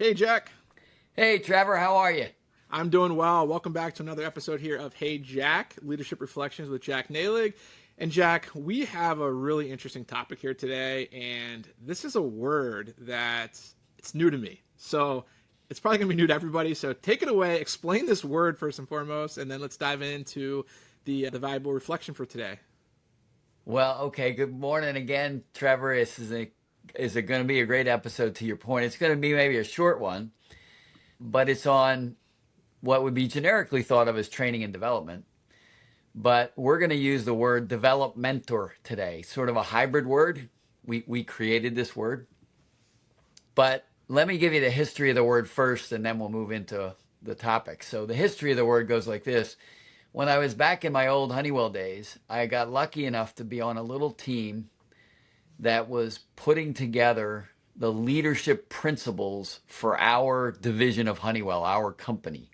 Hey, Jack. Hey, Trevor, how are you? I'm doing well. Welcome back to another episode here of Hey, Jack, Leadership Reflections with Jack Nalig. And Jack, we have a really interesting topic here today, and this is a word that it's new to me. So it's probably going to be new to everybody. So take it away, explain this word first and foremost, and then let's dive into the valuable reflection for today. Well, okay, good morning again, Trevor. Is it going to be a great episode to your point? It's going to be maybe a short one, but it's on what would be generically thought of as training and development. But we're going to use the word developmentor today, sort of a hybrid word. We created this word. But let me give you the history of the word first, and then we'll move into the topic. So the history of the word goes like this. When I was back in my old Honeywell days, I got lucky enough to be on a little team that was putting together the leadership principles for our division of Honeywell, our company.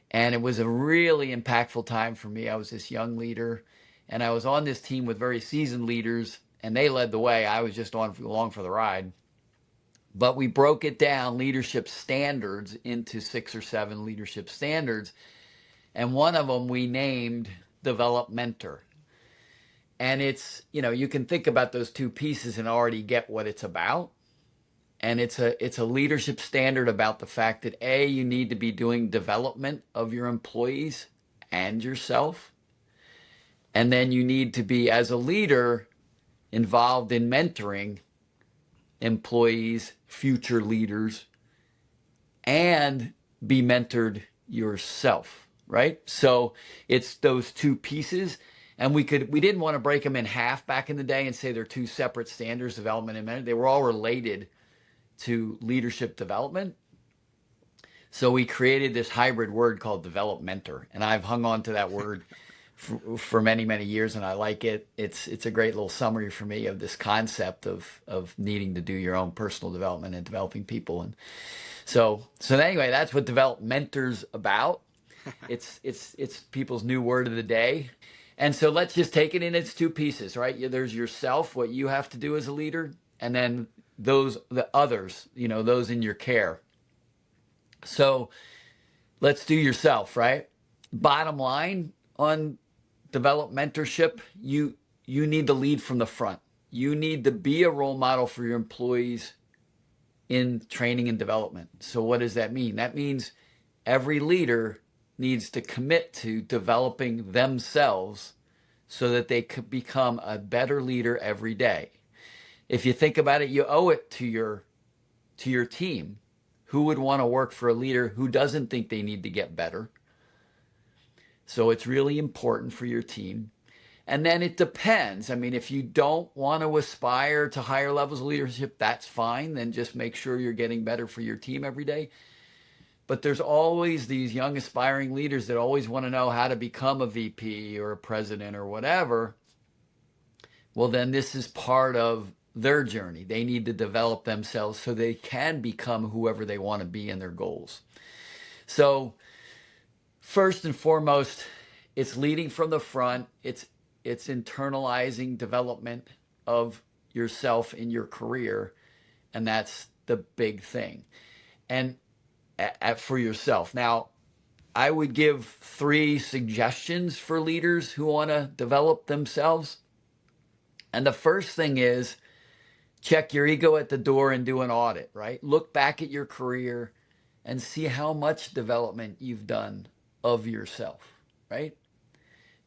And it was a really impactful time for me. I was this young leader, and I was on this team with very seasoned leaders, and they led the way. I was just on along for the ride. But we broke it down, leadership standards, into 6 or 7 leadership standards. And one of them we named Developmentor. And you can think about those two pieces and already get what it's about. And it's a leadership standard about the fact that A, you need to be doing development of your employees and yourself. And then you need to be, as a leader, involved in mentoring employees, future leaders, and be mentored yourself, right? So it's those two pieces. And we didn't want to break them in half back in the day and say they're two separate standards, development and mentoring. They were all related to leadership development. So we created this hybrid word called developmentor, and I've hung on to that word for many, many years, and I like it. It's a great little summary for me of this concept of needing to do your own personal development and developing people. And so anyway, that's what Developmentor's about. It's people's new word of the day. And so let's just take it in its two pieces, right? There's yourself, what you have to do as a leader, and then the others, those in your care. So let's do yourself, right? Bottom line on develop mentorship, you need to lead from the front. You need to be a role model for your employees in training and development. So what does that mean? That means every leader needs to commit to developing themselves so that they could become a better leader every day. If you think about it, you owe it to your team. Who would want to work for a leader who doesn't think they need to get better? So it's really important for your team. And then it depends. I mean, if you don't want to aspire to higher levels of leadership, that's fine. Then just make sure you're getting better for your team every day. But there's always these young aspiring leaders that always want to know how to become a VP or a president or whatever. Well, then this is part of their journey. They need to develop themselves so they can become whoever they want to be in their goals. So first and foremost, it's leading from the front. It's internalizing development of yourself in your career, and that's the big thing. And for yourself. Now, I would give 3 suggestions for leaders who want to develop themselves. And the first thing is check your ego at the door and do an audit, right? Look back at your career and see how much development you've done of yourself, right?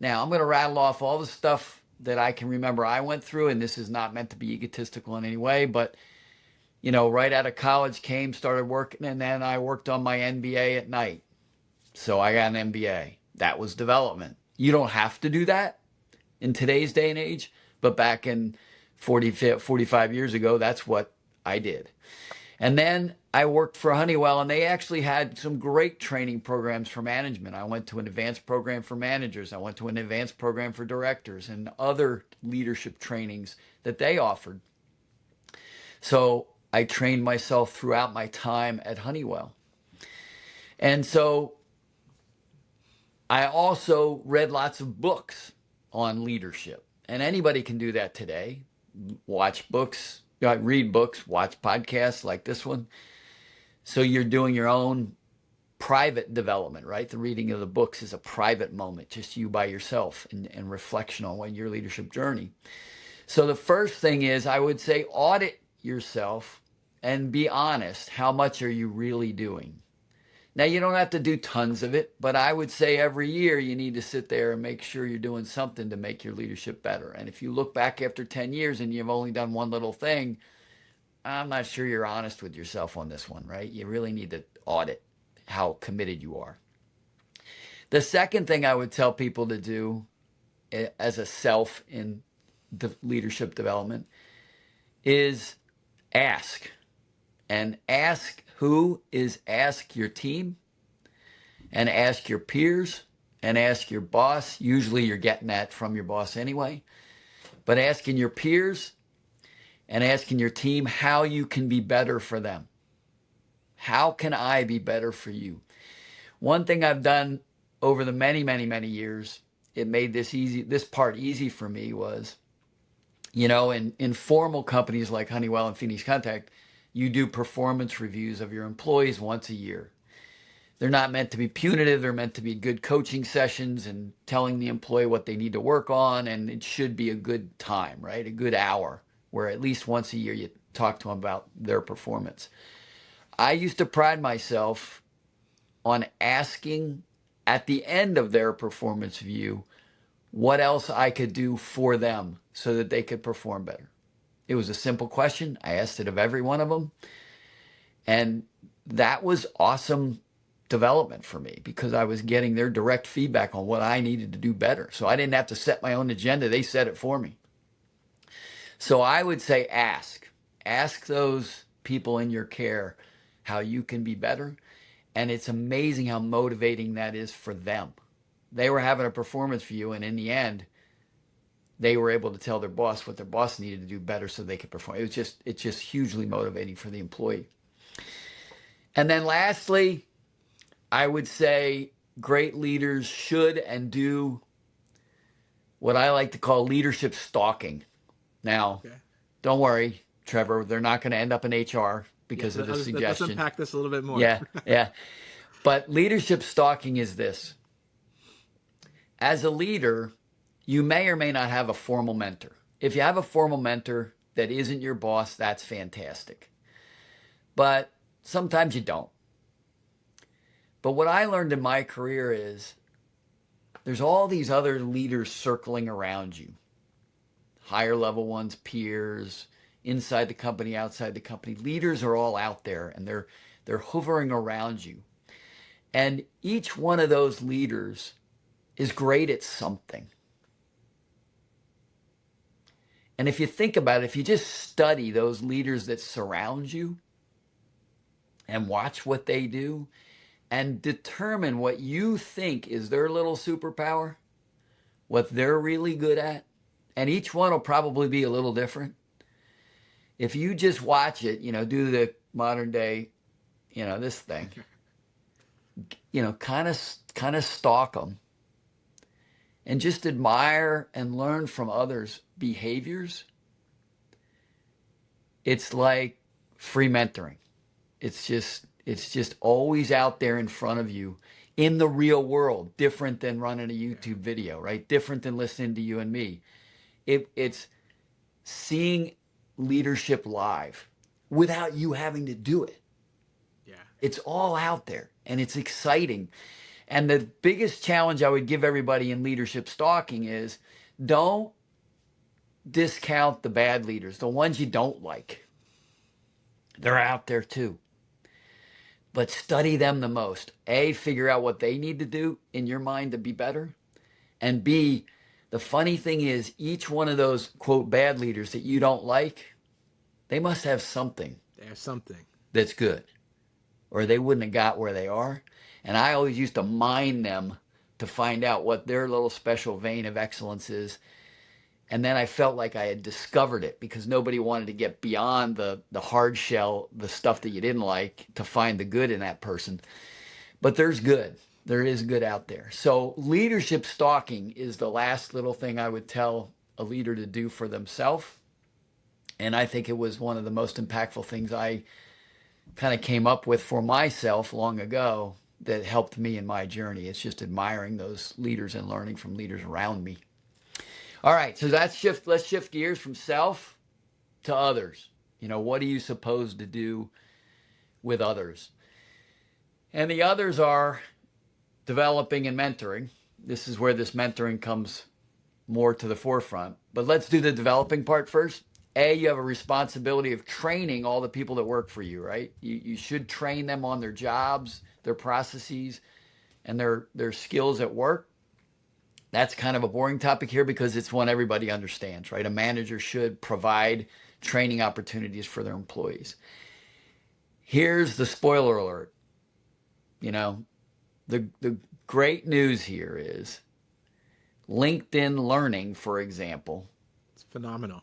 Now, I'm going to rattle off all the stuff that I can remember I went through, and this is not meant to be egotistical in any way, but right out of college started working, and then I worked on my MBA at night. So I got an MBA. That was development. You don't have to do that in today's day and age, but back in 45 years ago, that's what I did. And then I worked for Honeywell, and they actually had some great training programs for management. I went to an advanced program for managers. I went to an advanced program for directors and other leadership trainings that they offered. So I trained myself throughout my time at Honeywell. And so I also read lots of books on leadership. And anybody can do that today. Watch books, read books, watch podcasts like this one. So you're doing your own private development, right? The reading of the books is a private moment, just you by yourself and reflection on what your leadership journey. So the first thing is, I would say, audit yourself and be honest. How much are you really doing? Now, you don't have to do tons of it, but I would say every year you need to sit there and make sure you're doing something to make your leadership better. And if you look back after 10 years and you've only done one little thing, I'm not sure you're honest with yourself on this one, right? You really need to audit how committed you are. The second thing I would tell people to do as a self in the leadership development is ask. And ask who is ask your team and ask your peers and ask your boss. Usually you're getting that from your boss anyway. But asking your peers and asking your team how you can be better for them. How can I be better for you? One thing I've done over the many, many, many years, it made this part easy for me was, in formal companies like Honeywell and Phoenix Contact, you do performance reviews of your employees once a year. They're not meant to be punitive. They're meant to be good coaching sessions and telling the employee what they need to work on. And it should be a good time, right? A good hour where at least once a year you talk to them about their performance. I used to pride myself on asking at the end of their performance review what else I could do for them so that they could perform better. It was a simple question. I asked it of every one of them. And that was awesome development for me because I was getting their direct feedback on what I needed to do better. So I didn't have to set my own agenda. They set it for me. So I would say ask. Ask those people in your care how you can be better. And it's amazing how motivating that is for them. They were having a performance review, and in the end, they were able to tell their boss what their boss needed to do better so they could perform. It's just hugely motivating for the employee. And then lastly, I would say great leaders should and do what I like to call leadership stalking. Now, Okay. don't worry, Trevor, they're not going to end up in HR because of this Let's suggestion. unpack this a little bit more. Yeah. But leadership stalking is this. As a leader, you may or may not have a formal mentor. If you have a formal mentor that isn't your boss, that's fantastic. But sometimes you don't. But what I learned in my career is there's all these other leaders circling around you. Higher level ones, peers, inside the company, outside the company. Leaders are all out there and they're hovering around you. And each one of those leaders is great at something. And if you think about it, if you just study those leaders that surround you and watch what they do and determine what you think is their little superpower, what they're really good at, and each one will probably be a little different. If you just watch it, do the modern day, this thing, kind of stalk them and just admire and learn from others' behaviors, it's like free mentoring. It's just always out there in front of you in the real world, different than running a YouTube video, right? Different than listening to you and me. It's seeing leadership live without you having to do it. Yeah. It's all out there and it's exciting. And the biggest challenge I would give everybody in leadership stalking is don't discount the bad leaders, the ones you don't like. They're out there too. But study them the most. A, figure out what they need to do in your mind to be better. And B, the funny thing is each one of those, quote, bad leaders that you don't like, they must have something. They have something that's good, or they wouldn't have got where they are. And I always used to mine them to find out what their little special vein of excellence is. And then I felt like I had discovered it because nobody wanted to get beyond the hard shell, the stuff that you didn't like, to find the good in that person. But there's good. There is good out there. So leadership stalking is the last little thing I would tell a leader to do for themselves. And I think it was one of the most impactful things I kind of came up with for myself long ago that helped me in my journey. It's just admiring those leaders and learning from leaders around me. All right, so let's shift gears from self to others. What are you supposed to do with others? And the others are developing and mentoring. This is where this mentoring comes more to the forefront. But let's do the developing part first. You have a responsibility of training all the people that work for you, right? You should train them on their jobs, their processes, and their skills at work. That's kind of a boring topic here because it's one everybody understands, right? A manager should provide training opportunities for their employees. Here's the spoiler alert. The great news here is LinkedIn Learning, for example, It's phenomenal.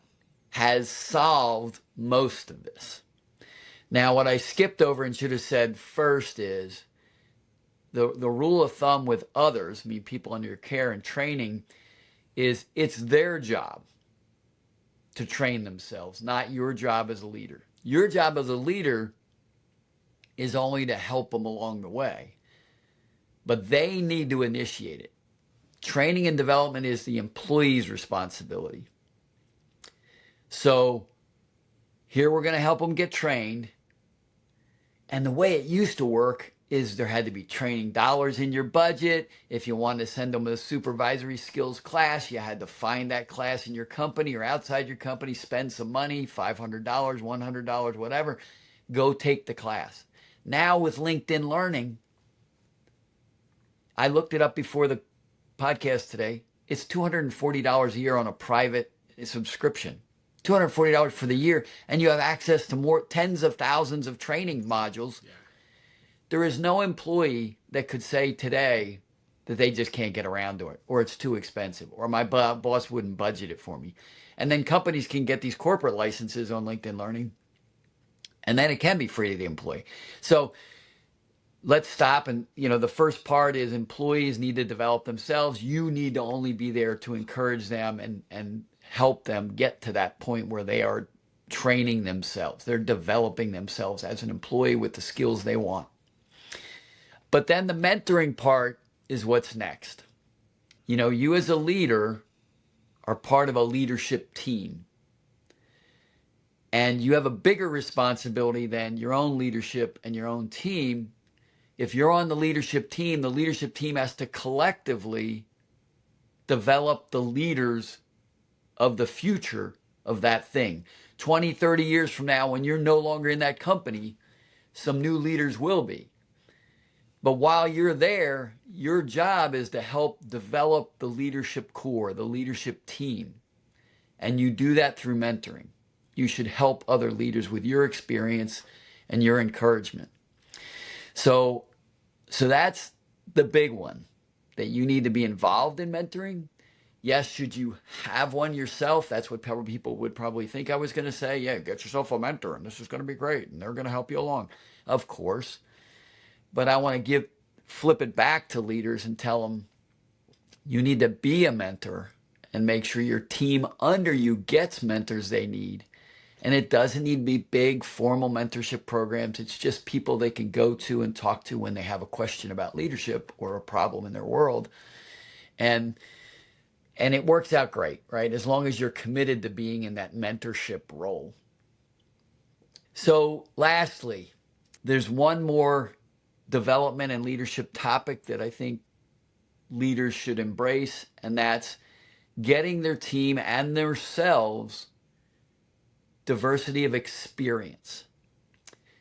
has solved most of this. Now, what I skipped over and should have said first is the rule of thumb with others, I mean people under your care and training, is it's their job to train themselves, not your job as a leader. Your job as a leader is only to help them along the way, but they need to initiate it. Training and development is the employee's responsibility. So here we're going to help them get trained. And the way it used to work is there had to be training dollars in your budget. If you wanted to send them a supervisory skills class, you had to find that class in your company or outside your company, spend some money, $500, $100, whatever, go take the class. Now with LinkedIn Learning, I looked it up before the podcast today. It's $240 a year on a private subscription. $240 for the year, and you have access to more tens of thousands of training modules. Yeah. There is no employee that could say today that they just can't get around to it, or it's too expensive, or my boss wouldn't budget it for me. And then companies can get these corporate licenses on LinkedIn Learning, and then it can be free to the employee. So let's stop. And the first part is employees need to develop themselves. You need to only be there to encourage them and help them get to that point where they are training themselves. They're developing themselves as an employee with the skills they want. But then the mentoring part is what's next. You as a leader are part of a leadership team. And you have a bigger responsibility than your own leadership and your own team. If you're on the leadership team has to collectively develop the leaders of the future of that thing. 20, 30 years from now, when you're no longer in that company, some new leaders will be. But while you're there, your job is to help develop the leadership core, the leadership team. And you do that through mentoring. You should help other leaders with your experience and your encouragement. So that's the big one, that you need to be involved in mentoring. Yes, should you have one yourself? That's what people would probably think I was going to say. Yeah, get yourself a mentor and this is going to be great and they're going to help you along. Of course. But I want to flip it back to leaders and tell them you need to be a mentor and make sure your team under you gets mentors they need. And it doesn't need to be big formal mentorship programs. It's just people they can go to and talk to when they have a question about leadership or a problem in their world. And it works out great, right? As long as you're committed to being in that mentorship role. So lastly, there's one more development and leadership topic that I think leaders should embrace, and that's getting their team and themselves diversity of experience.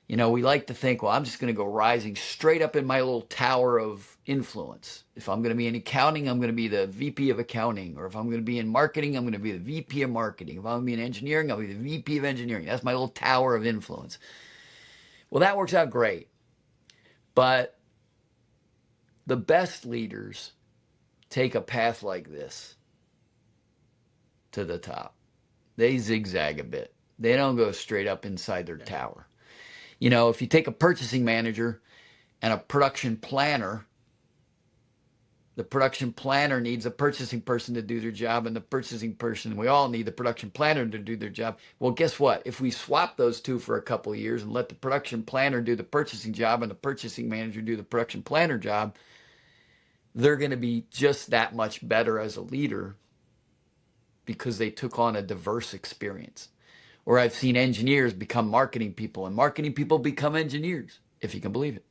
We like to think, well, I'm just going to go rising straight up in my little tower of influence. If I'm going to be in accounting, I'm going to be the VP of accounting. Or if I'm going to be in marketing, I'm going to be the VP of marketing. If I'm going to be in engineering, I'll be the VP of engineering. That's my little tower of influence. Well, that works out great. But the best leaders take a path like this to the top. They zigzag a bit. They don't go straight up inside their tower. If you take a purchasing manager and a production planner, The production planner needs a purchasing person to do their job, and the purchasing person, we all need the production planner to do their job. Well, guess what? If we swap those two for a couple of years and let the production planner do the purchasing job and the purchasing manager do the production planner job, they're going to be just that much better as a leader because they took on a diverse experience. Or I've seen engineers become marketing people, and marketing people become engineers, if you can believe it,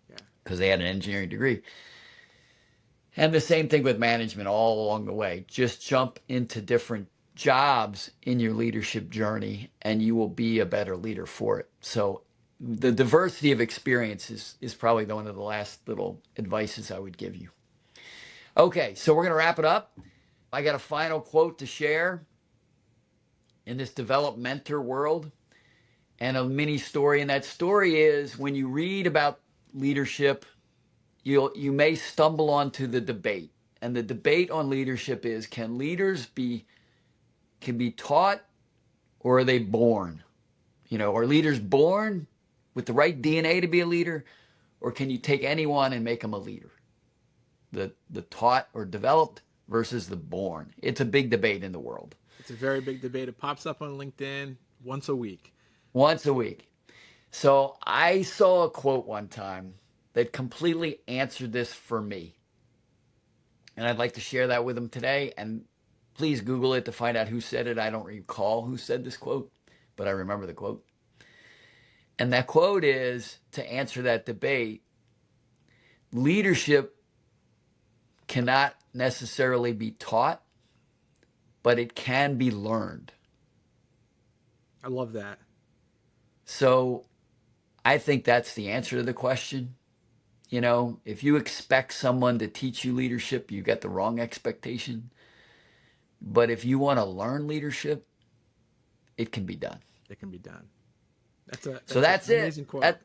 Yeah. because they had an engineering degree. And the same thing with management all along the way. Just jump into different jobs in your leadership journey and you will be a better leader for it. So the diversity of experience is probably one of the last little advices I would give you. Okay, so we're going to wrap it up. I got a final quote to share in this Developmentor world and a mini story. And that story is when you read about leadership, you may stumble onto the debate. And the debate on leadership is, can leaders be taught, or are they born? Are leaders born with the right DNA to be a leader, or can you take anyone and make them a leader? The taught or developed versus the born. It's a big debate in the world. It's a very big debate. It pops up on LinkedIn once a week. Once a week. So I saw a quote one time that completely answered this for me. And I'd like to share that with them today. And please Google it to find out who said it. I don't recall who said this quote, but I remember the quote. And that quote is, to answer that debate, leadership cannot necessarily be taught, but it can be learned. I love that. So I think that's the answer to the question. If you expect someone to teach you leadership, you get the wrong expectation. But if you want to learn leadership, it can be done. It can be done. That's an amazing it. quote.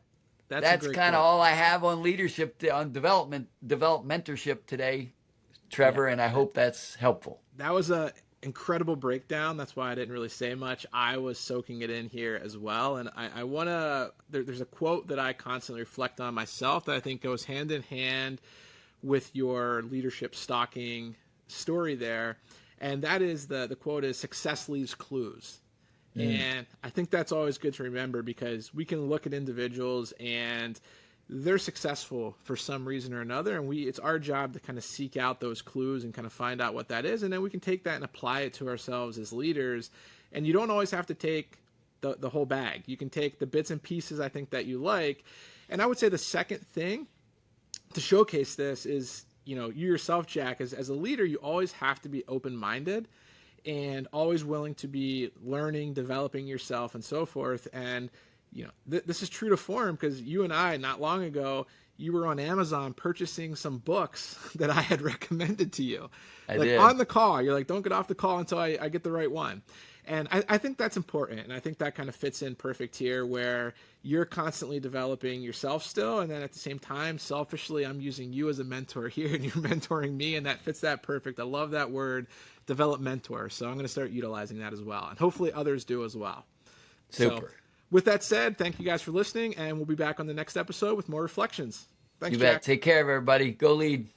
That's kind of all I have on leadership, on developmentorship today, Trevor, and I hope that's helpful. That was a incredible breakdown. That's why I didn't really say much. I was soaking it in here as well. And I want to, there's a quote that I constantly reflect on myself that I think goes hand in hand with your leadership stalking story there. And that is the quote is, success leaves clues. And I think that's always good to remember, because we can look at individuals and they're successful for some reason or another, and it's our job to kind of seek out those clues and kind of find out what that is, and then we can take that and apply it to ourselves as leaders. And you don't always have to take the whole bag. You can take the bits and pieces, I think, that you like. And I would say the second thing to showcase this is, you yourself, Jack, as a leader, you always have to be open-minded and always willing to be learning, developing yourself, and so forth. And this is true to form, because you and I, not long ago, you were on Amazon purchasing some books that I had recommended to you. I did. On the call, you're like, don't get off the call until I get the right one. And I think that's important. And I think that kind of fits in perfect here, where you're constantly developing yourself still. And then at the same time, selfishly, I'm using you as a mentor here, and you're mentoring me. And that fits that perfect. I love that word, Developmentor. So I'm going to start utilizing that as well. And hopefully others do as well. Super. So, with that said, thank you guys for listening. And we'll be back on the next episode with more reflections. Thanks, You bet. Jack. Take care of everybody. Go lead.